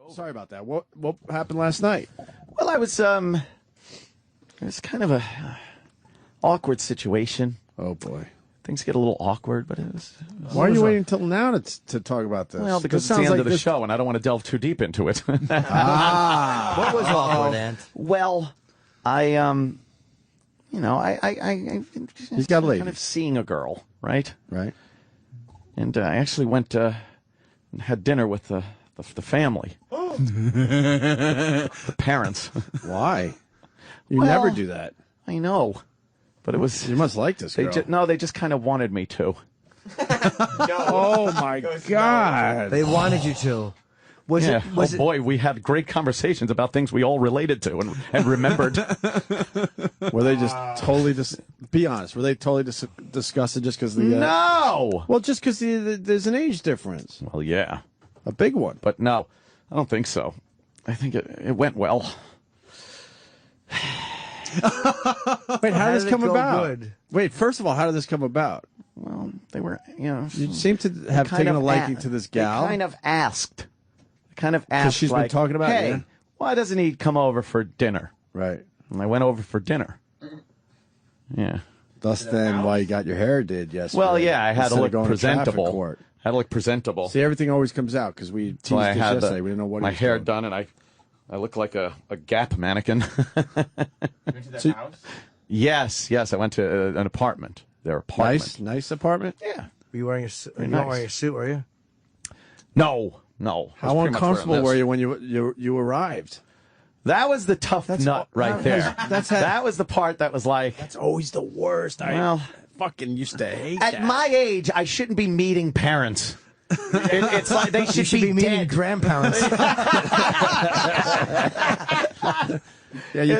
Sorry about that. What happened last night? Well, it was kind of a awkward situation. Oh boy, things get a little awkward, but it was. Why are you waiting until now to talk about this? Well, because it's the end of the show, and I don't want to delve too deep into it. What was awkward, Ant? Well, I He's got a lady. Kind of seeing a girl, right? Right. And I actually went and had dinner with the family. The parents. Why? You never do that. I know. But it was... You must like this girl. They just kind of wanted me to. Oh, my God. They wanted you to. Boy, we had great conversations about things we all related to and remembered. Were they just totally be honest, were they totally disgusted just because the... No! Well, just because there's an age difference. Well, yeah. A big one. But no, I don't think so. I think it went well. Wait, how did this come about? Good? Wait, first of all, how did this come about? Well, they were, You seem to have taken a liking to this gal. They kind of asked. Because she's been talking about hey, it. Why doesn't he come over for dinner? Right. And I went over for dinner. Yeah. Thus then why you got your hair did yesterday. Well, yeah, I had to look presentable. Court. I had to look presentable. See, everything always comes out because we teased this yesterday. We didn't know what my hair done, and I look like a Gap mannequin. You went to their house? Yes. I went to an apartment. Their apartment. Nice apartment? Yeah. Were you wearing a suit? You weren't wearing a suit, were you? No. How uncomfortable were you when you arrived? That was the tough nut right there. That was the part that was like... That's always the worst. I fucking used to hate that. At my age, I shouldn't be meeting parents. It's like they should be meeting dead. grandparents. Yeah, you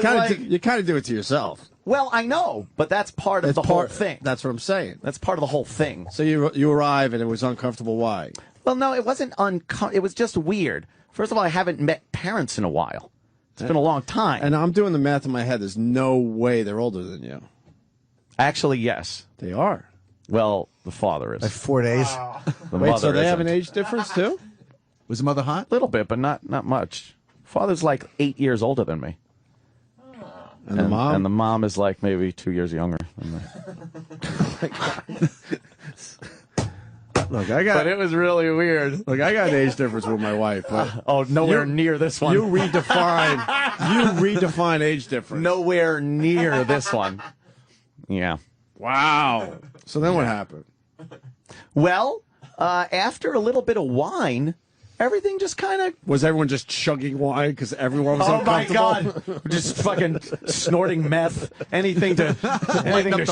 kind of do it to yourself. Well, I know, but that's part of the whole thing. That's what I'm saying. That's part of the whole thing. So you arrive and it was uncomfortable. Why? Well, no, it wasn't it was just weird. First of all, I haven't met parents in a while. It's been a long time. And I'm doing the math in my head. There's no way they're older than you. Actually, yes. They are. Well, the father is. Like 4 days. Wait, so they have an age difference too? Was the mother hot? A little bit, but not much. Father's like 8 years older than me. And the mom? And the mom is like maybe 2 years younger than me. Look, but it was really weird. Look, I got an age difference with my wife. But nowhere near this one. You redefine age difference. Nowhere near this one. Yeah. Wow. So then what happened? Well, after a little bit of wine, everything just kind of... Was everyone just chugging wine because everyone was uncomfortable? Oh, my God. Just fucking snorting meth. Anything to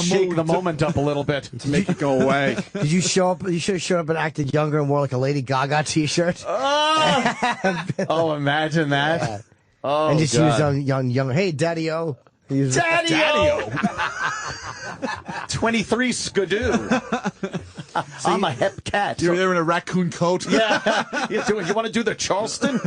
shake the moment up a little bit. To make it go away. Did you show up? You should have showed up and acted younger and wore like a Lady Gaga t-shirt. Oh, imagine that. Yeah. Oh, and just God. use young. Hey, Daddy-O. Daddy-O. 23 skidoo. I'm a hep cat. You're there in a raccoon coat. Yeah. You want to do the Charleston?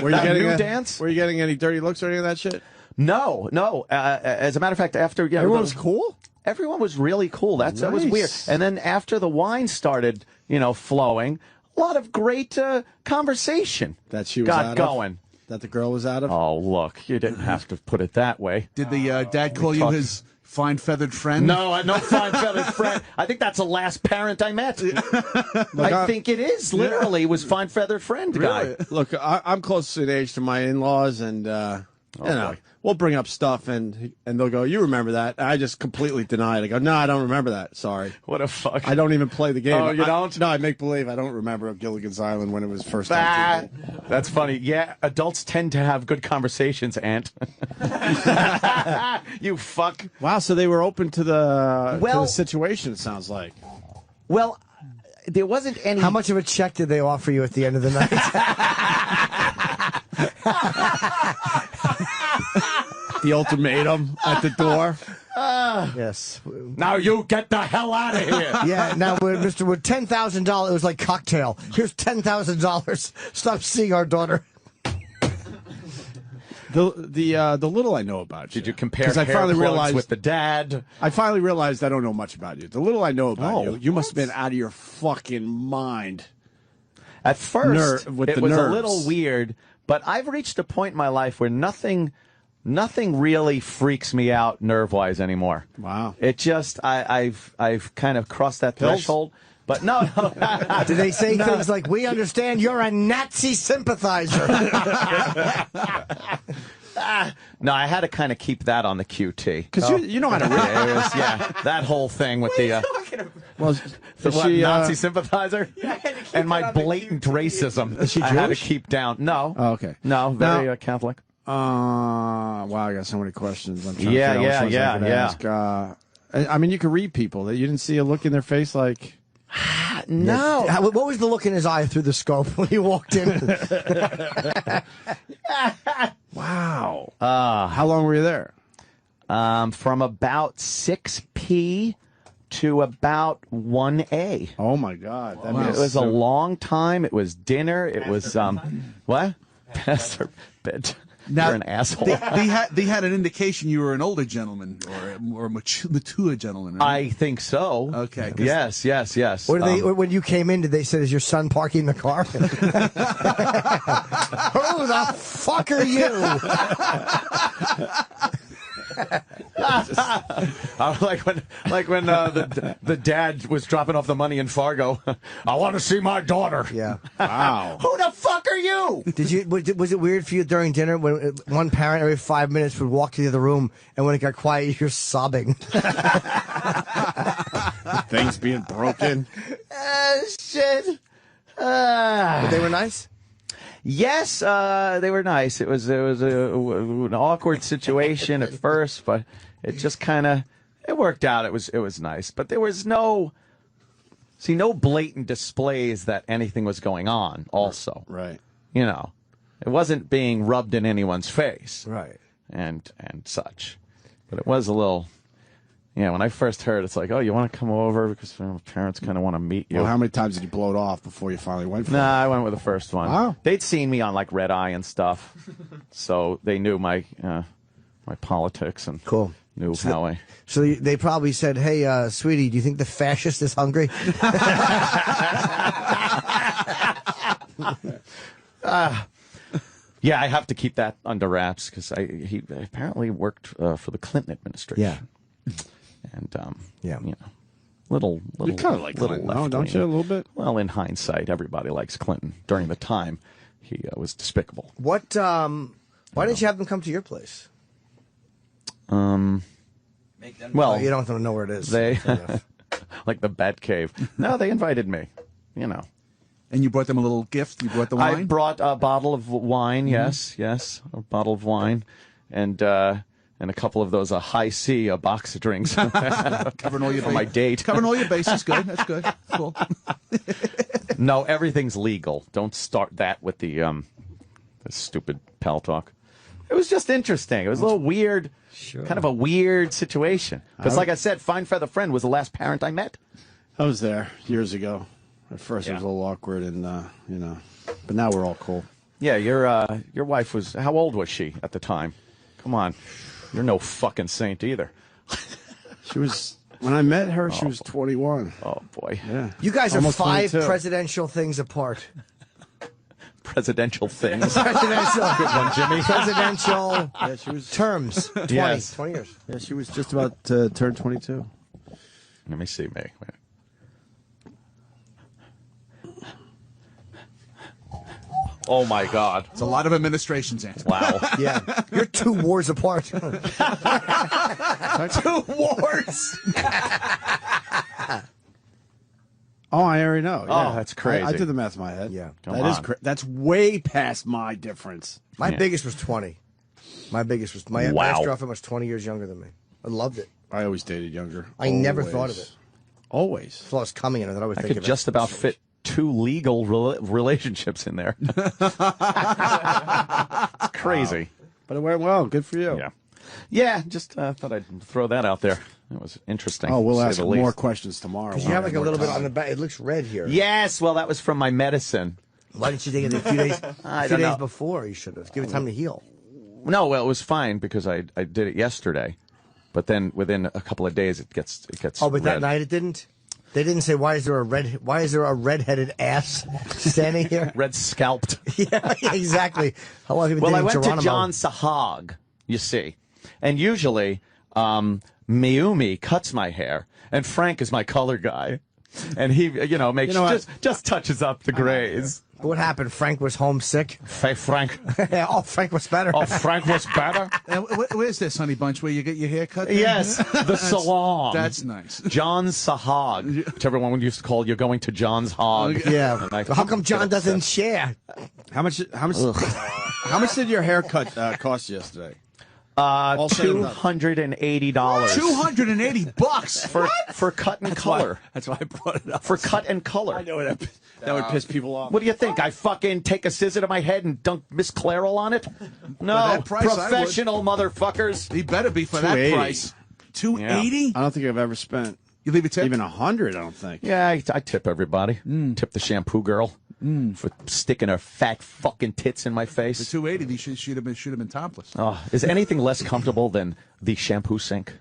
Were you getting new dance? Were you getting any dirty looks or any of that shit? No. As a matter of fact, after everyone was cool. Everyone was really cool. That was Nice. weird. And then after the wine started, flowing, a lot of great conversation That she was got out going. Of? That the girl was out of? Oh, look, you didn't have to put it that way. Did the dad call you his fine feathered friend? No, no fine feathered friend. I think that's the last parent I met. I think it is. Literally, was fine feathered friend guy. Look, I'm close in age to my in-laws, and we'll bring up stuff, and they'll go, "You remember that?" I just completely deny it. I go, "No, I don't remember that. Sorry." What a fuck. I don't even play the game. Oh, you don't? No, I make believe I don't remember Gilligan's Island when it was first on TV. That's funny. Yeah, adults tend to have good conversations, Ant. You fuck. Wow, so they were open to the situation, it sounds like. Well, there wasn't any... How much of a check did they offer you at the end of the night? The ultimatum at the door. Yes. Now you get the hell out of here. Yeah, now with $10,000, it was like cocktail. Here's $10,000. Stop seeing our daughter. The little I know about you. Did you compare I finally realized with the dad? I finally realized I don't know much about you. The little I know about you must have been out of your fucking mind. At first, with it the was nerves. a little weird, but I've reached a point in my life where nothing really freaks me out nerve-wise anymore. Wow. It just I've kind of crossed that Pills? threshold. But no. Do they say things like, "We understand you're a Nazi sympathizer"? No, I had to kind of keep that on the QT. Because you know how to read. Yeah, that whole thing with the Well, the is what, she, Nazi sympathizer and my blatant racism. Is she I had to Jewish? keep down. No. Oh, okay. No, very Now- Catholic. Wow, I got so many questions. I'm trying to Yeah, figure out which yeah, ones I could yeah. ask. I mean, you could read people. That you didn't see a look in their face like. No. What was the look in his eye through the scope when he walked in? Wow. How long were you there? From about 6 p. to about 1 a. Oh my God. That It means was a long time. It was dinner. It was what? Pastor Bed. You're an asshole. They had an indication you were an older gentleman or a mature gentleman. Right? I think so. Okay. Yes. Or when you came in, did they say, "Is your son parking the car?" Who the fuck are you? like when the dad was dropping off the money in Fargo. I want to see my daughter. Yeah. wow. Who the fuck are you? Was it weird for you during dinner when one parent every 5 minutes would walk to the other room, and when it got quiet, you're sobbing? Things being broken. Shit. But they were nice. Yes, they were nice. It was an awkward situation at first, but it just kind of worked out. It was nice, but there was no blatant displays that anything was going on. Also, Right. you know, it wasn't being rubbed in anyone's face, Right. and such. But it was a little. Yeah, when I first heard, it's like, oh, you want to come over because parents kind of want to meet you. Well, how many times did you blow it off before you finally went for it? Nah, I went with the first one. Wow. They'd seen me on like Red Eye and stuff, so they knew my politics and Cool. knew how I. So they probably said, "Hey, sweetie, do you think the fascist is hungry?" Yeah, I have to keep that under wraps because he apparently worked for the Clinton administration. Yeah. And Yeah. you know, little You kind of like Clinton, no, don't you? A little bit. Well, in hindsight, everybody likes Clinton. During the time, he was despicable. What? Why didn't you have them come to your place? Well, Oh, you don't have to know where it is. they like the Bat Cave. No, they invited me. You know. And you brought them a little gift. You brought the wine. I brought a bottle of wine. Yes, a bottle of wine, and a couple of those high C box of drinks. Covering all your for my date. Covering all your bases. Good. That's good. Cool. No, everything's legal. Don't start that with the stupid pal talk. It was just interesting. It was a little weird, kind of a weird situation. Because, like I said, Fine Feather Friend was the last parent I met. I was there years ago. At first, it was a little awkward, and but now we're all cool. Yeah, your wife was. How old was she at the time? Come on, you're no fucking saint either. She was when I met her. She was 21. Oh boy. Yeah, You guys are Almost 5 22. presidential things apart. Presidential things. Presidential. Good one, Jimmy. Presidential Yeah, she was. terms. 20. Yes. 20 years. Yeah, she was just about to turn 22. Let me see, May. Oh my God! It's a lot of administrations, Anthony. Wow. Yeah. You're 2 wars apart. 2 wars. Oh, I already know. Yeah. Oh, that's crazy. I did the math in my head. Yeah. Come that is on. that's way past my difference. My Yeah. biggest was 20. My Wow. last girlfriend was 20 years younger than me. I loved it. I always dated younger. I never thought of it. Always. I thought it was coming, and I would I think could of just it. about fit 2 legal relationships in there. It's crazy. But it went well. Good for you. Yeah. Yeah, just thought I'd throw that out there. It was interesting. Oh, we'll to say ask the more least. questions tomorrow. You have like a little bit on the back. It looks red here. Yes, well, that was from my medicine. Why didn't you take it a few days? I A few don't days know. before you should have. Give it time to heal. No, well, it was fine because I did it yesterday, but then within a couple of days it gets Oh, but that red. night it didn't. They didn't say why is there a redheaded ass standing here? Red scalped. Yeah, exactly. How long have you been Well, I dating went Geronimo? to John Sahag, you see. And usually, Mayumi cuts my hair, and Frank is my color guy. And he, makes just touches up the grays. What happened? Frank was homesick. Frank. Oh, Frank was better. Oh, Frank was better? Where's this, Honey Bunch, where you get your hair cut? There? Yes, the salon. That's nice. John Sahag, which everyone used to call you're going to John's Hog. Yeah. How come John doesn't share? How much did your haircut cost you yesterday? $280. $280 for cut and color. That's why I brought it up. For cut and color. I know that would piss people off. What do you think? I fucking take a scissor to my head and dunk Miss Clairol on it? No, that price, professional motherfuckers. He better be for that price. $280? I don't think I've ever spent. You leave a tip? Even $100, I don't think. Yeah, I tip everybody. Tip the shampoo girl for sticking her fat fucking tits in my face. The $280, should have been topless. Oh, is anything less comfortable than the shampoo sink?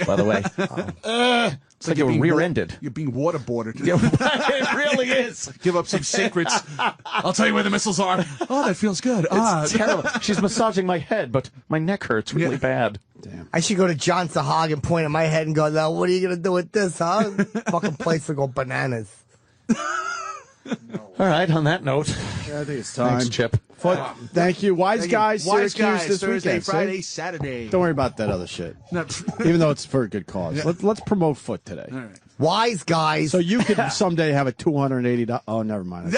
By the way, it's like you're rear-ended. You're being waterboarded. It really is. Give up some secrets. I'll tell you where the missiles are. Oh, that feels good. It's terrible. She's massaging my head, but my neck hurts really bad. Damn. I should go to John Sahag and point at my head and go, now, what are you going to do with this, huh? Fucking place to go bananas. All right, on that note. Yeah, I think it's time. Thanks, Chip. Thank you. Wise Guys, Wise Syracuse Guys, this Thursday, weekend. Friday, See? Saturday. Don't worry about that other shit. No. Even though it's for a good cause. Yeah. Let's promote foot today. All right. Wise Guys. So you could someday have a $280. Oh, never mind.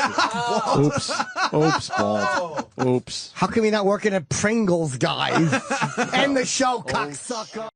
Oops. Oops, balls. Oops. How come you're not working at Pringles, guys? End the show, cocksucker.